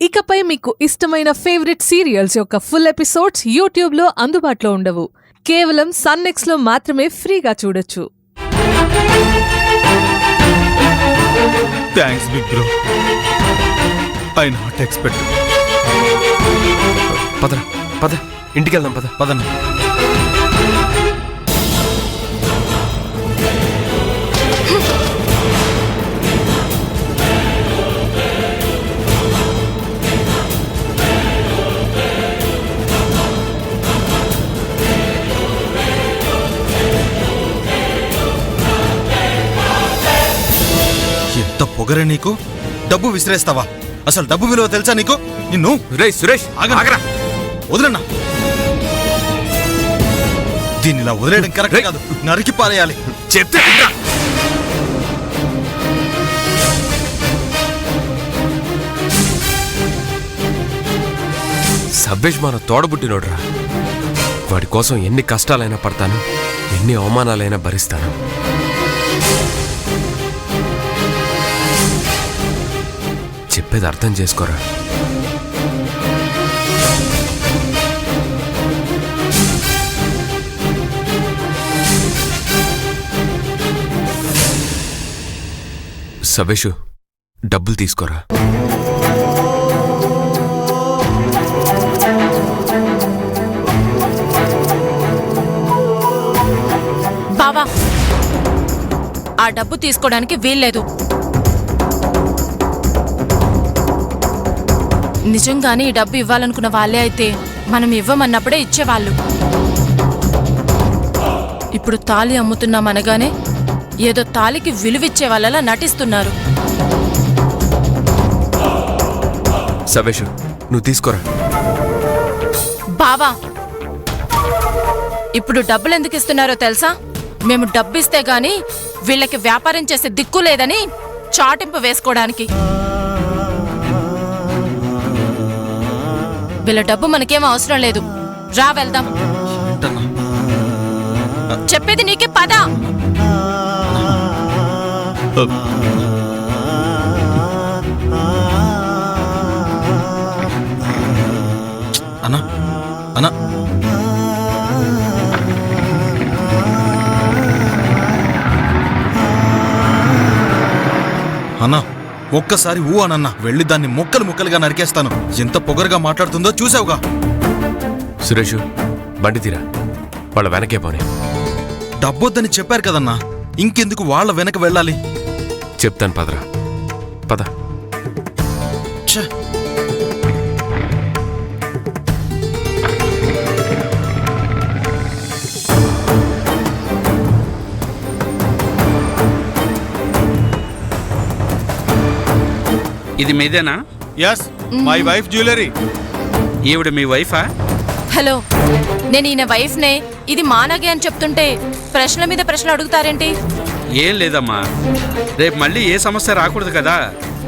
ఇకపై మీకు ఇష్టమైన ఫేవరెట్ సీరియల్స్ యొక్క ఫుల్ ఎపిసోడ్స్ యూట్యూబ్లో అందుబాటులో ఉండవు. కేవలం సన్నెక్స్లో మాత్రమే ఫ్రీగా చూడొచ్చు. Thanks big bro. I not expect. పదరా పద, ఇంటికి వెళ్దాం. పదన్న. ఎంత పొగరే నీకు? డబ్బు విసిరేస్తావా? అసలు డబ్బు విలువ తెలుసా నీకు? నిన్ను సురేష్ ఆగరా. వదలన్నా. దీన్ని ఇలా వదిలేయడం కరెక్ట్ కాదు. నరికి పారేయాలి. చెప్తే సవ్వేష్ మన తోడబుట్టినోడ్రా. వాడి కోసం ఎన్ని కష్టాలైనా పడతాను, ఎన్ని అవమానాలైనా భరిస్తాను. చెప్పేది అర్థం చేసుకోరా. సవేషు, డబ్బులు తీసుకోరా. బావా, ఆ డబ్బు తీసుకోవడానికి వీల్లేదు. నిజంగానే ఈ డబ్బు ఇవ్వాలనుకున్న వాళ్ళే అయితే మనం ఇవ్వమన్నప్పుడే ఇచ్చేవాళ్ళు. ఇప్పుడు తాళి అమ్ముతున్నామనగానే ఏదో తాళికి విలువిచ్చే వాళ్ళలా నటిస్తున్నారు. సవేషు, నువ్వు తీసుకోరా. బావా, ఇప్పుడు డబ్బులు ఎందుకు ఇస్తున్నారో తెలుసా? మేము డబ్బిస్తే గాని వీళ్ళకి వ్యాపారం చేసే దిక్కు లేదని చాటింపు వేసుకోవడానికి. వీళ్ళ డబ్బు మనకేం అవసరం లేదు. రా వెళ్దాం. చెప్పేది నీకే. పద. అన్నా అన్నా, అన్నా ఒక్కసారి ఊ అనన్నా. వెళ్ళి దాన్ని ముక్కలు ముక్కలుగా నరికేస్తాను. ఎంత పొగరుగా మాట్లాడుతుందో చూసావుగా. సురేషు, బండి తీరా. వాళ్ళ వెనకే పోనీ. డబ్బొద్దని చెప్పారు కదన్నా, ఇంకెందుకు వాళ్ళ వెనక వెళ్ళాలి? చెప్తాను పదరా. పద. ఛే, ఇది మీదేనా? yes, my wife jewellery. ఈవిడ మీ వైఫా? హలో, నేను ఈయన వైఫ్నే. ఇది మానగే అని చెప్తుంటే ప్రశ్నల మీద ప్రశ్నలు అడుగుతారేంటి? ఏం లేదమ్మా, రేపు మళ్ళీ ఏ సమస్య రాకూడదు కదా,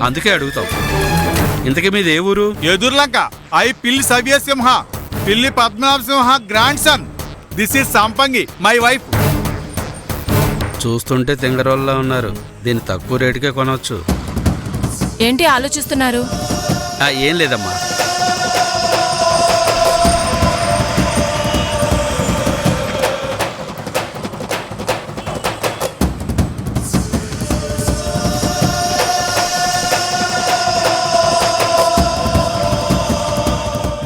అందుకే అడుగుతాం. ఇంతకీ మీది ఏ ఊరు? ఎదుర్లంక. ఐ పిల్లి సవ్యసింహ, పిల్లి పద్మనాభసింహ గ్రాండ్ సన్. దిస్ ఈజ్ సంపంగి, మై వైఫ్. చూస్తుంటే తింగరోళ్ళ ఉన్నారు. దీన్ని తక్కువ రేటుకే కొనవచ్చు. ఏంటి ఆలోచిస్తున్నారు? ఏం లేదమ్మా.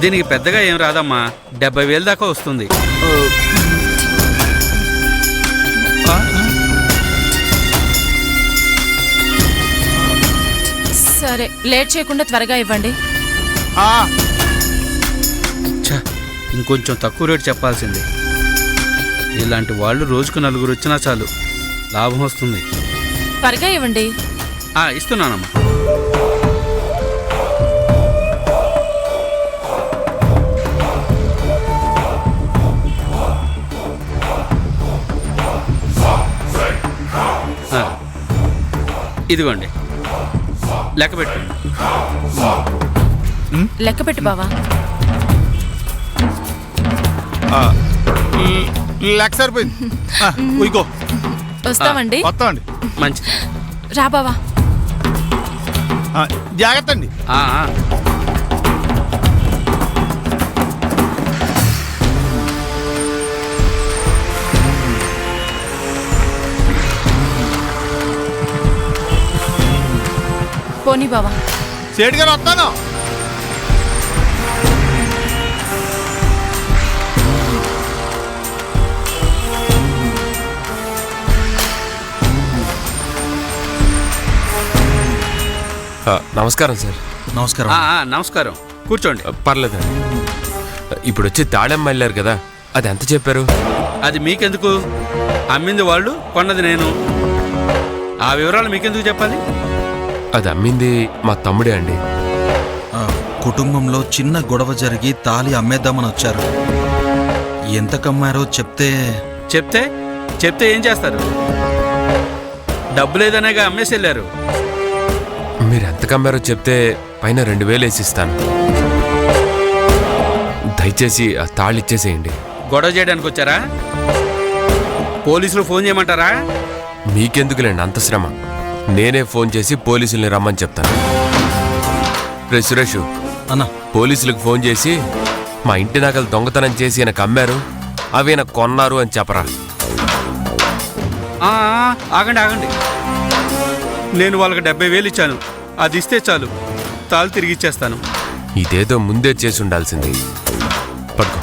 దీనికి పెద్దగా ఏం రాదమ్మా, 70,000 దాకా వస్తుంది. సరే, లేట్ చేయకుండా త్వరగా ఇవ్వండి. ఇంకొంచెం తక్కువ రేటు చెప్పాల్సింది. ఇలాంటి వాళ్ళు రోజుకు 4 వచ్చినా చాలు, లాభం వస్తుంది. త్వరగా ఇవ్వండి. ఇస్తున్నానమ్మా. ఇదిగోండి, లెక్క పెట్టండి. లెక్క పెట్టు బావా. లెక్క సరిపోయింది. వస్తామండి. వస్తామండి. మంచిది. రా బావా. జాగ్రత్త అండి. పోనీ బావా. సేటు గారు వస్తాను. నమస్కారం సార్. నమస్కారం. నమస్కారం, కూర్చోండి. పర్లేదండి. ఇప్పుడు వచ్చి తాళం వెళ్ళారు కదా, అది ఎంత చెప్పారు? అది మీకెందుకు? అమ్మింది వాళ్ళు, కొన్నది నేను. ఆ వివరాలు మీకెందుకు చెప్పాలి? అది అమ్మింది మా తమ్ముడే అండి. ఆ, కుటుంబంలో చిన్న గొడవ జరిగి తాళి అమ్మేద్దామని వచ్చారు. ఎంత కమ్మారో చెప్తే చెప్తే చెప్తే ఏం చేస్తారు? డబ్బు లేదనేగా అమ్మేసి వెళ్ళారు. మీరు ఎంత కమ్మారో చెప్తే పైన 2000 వేసిస్తాను. దయచేసి ఆ తాళి ఇచ్చేసేయండి. గొడవ చేయడానికి వచ్చారా? పోలీసులు ఫోన్ చేయమంటారా? మీకెందుకులేండి అంత శ్రమ. నేనే ఫోన్ చేసి పోలీసుల్ని రమ్మని చెప్తాను. రే సురేష్, అన్నా, పోలీసులకు ఫోన్ చేసి మా ఇంటి నగలు దొంగతనం చేసి ఈయనకు అమ్మారు, అవి ఈయన కొన్నారు అని చెప్పరా. ఆగండి ఆగండి. నేను వాళ్ళకి 70,000 ఇచ్చాను. అది ఇస్తే చాలు, తాళి తిరిగి ఇచ్చేస్తాను. ఇదేదో ముందే చేసి ఉండాల్సింది. పడుకో.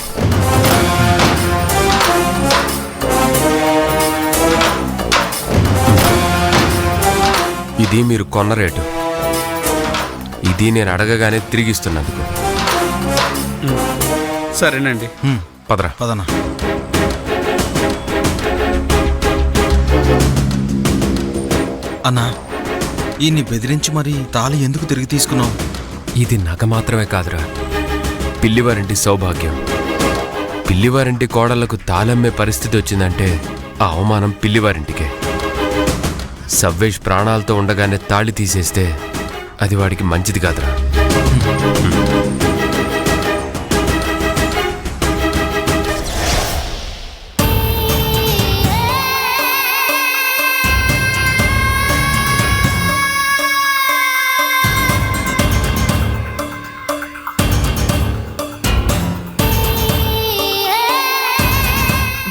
ఇది మీరు కొన్న రేటు. ఇది నేను అడగగానే తిరిగిస్తున్నందుకు. సరేనండి. పదరా. పదనా. అన్నా, ఈయన్ని బెదిరించి మరి తాళి ఎందుకు తిరిగి తీసుకున్నావు? ఇది నగ మాత్రమే కాదురా, పిల్లివారింటి సౌభాగ్యం. పిల్లివారింటి కోడళ్లకు తాళమ్మే పరిస్థితి వచ్చిందంటే ఆ అవమానం పిల్లివారింటికే. సవ్వేష్ ప్రాణాలతో ఉండగానే తాళి తీసేస్తే అది వాడికి మంచిది కాదురా.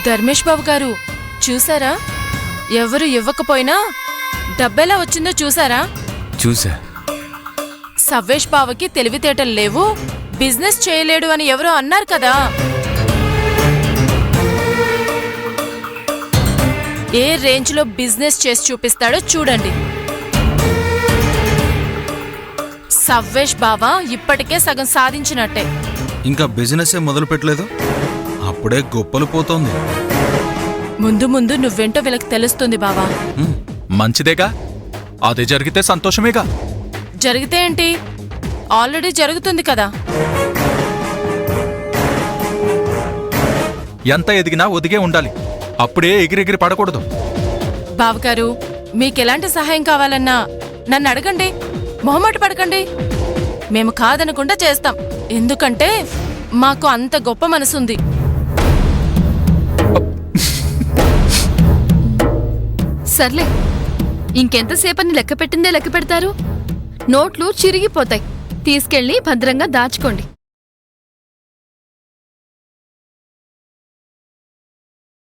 ధర్మేష్ బాబు గారు చూసారా? ఎవరు ఇవ్వకపోయినా డబ్బెలా వచ్చిందో చూసారా? చూసా. సవ్వేష్ బావకి తెలివితేటలు లేవు, బిజినెస్ చేయలేడు అని ఎవరో అన్నారు కదా. ఏ రేంజ్ లో బిజినెస్ చేసి చూపిస్తాడో చూడండి. సవ్వేష్ బావ ఇప్పటికే సగం సాధించినట్టే. ఇంకా బిజినెస్ మొదలు పెట్టలేదు, అప్పుడే గొప్పలు పోతోంది. ముందు ముందు నువ్వేంటో వీళ్ళకి తెలుస్తుంది బావా. మంచిదేగా, అదే జరిగితే సంతోషమేగా. జరిగితే ఏంటి, ఆల్రెడీ జరుగుతుంది కదా. ఎంత ఎదిగినా ఒదిగే ఉండాలి, అప్పుడే ఎగిరెగిరి పడకూడదు. బావగారు, మీకెలాంటి సహాయం కావాలన్నా నన్ను అడగండి, మొహమాట పడకండి. మేము కాదనకుండా చేస్తాం, ఎందుకంటే మాకు అంత గొప్ప మనసుంది. సర్లే, ఇంకెంతసేపని లెక్క పెట్టిందే లెక్క పెడతారు. నోట్లు చిరిగిపోతాయి, తీసుకెళ్ళి భద్రంగా దాచుకోండి.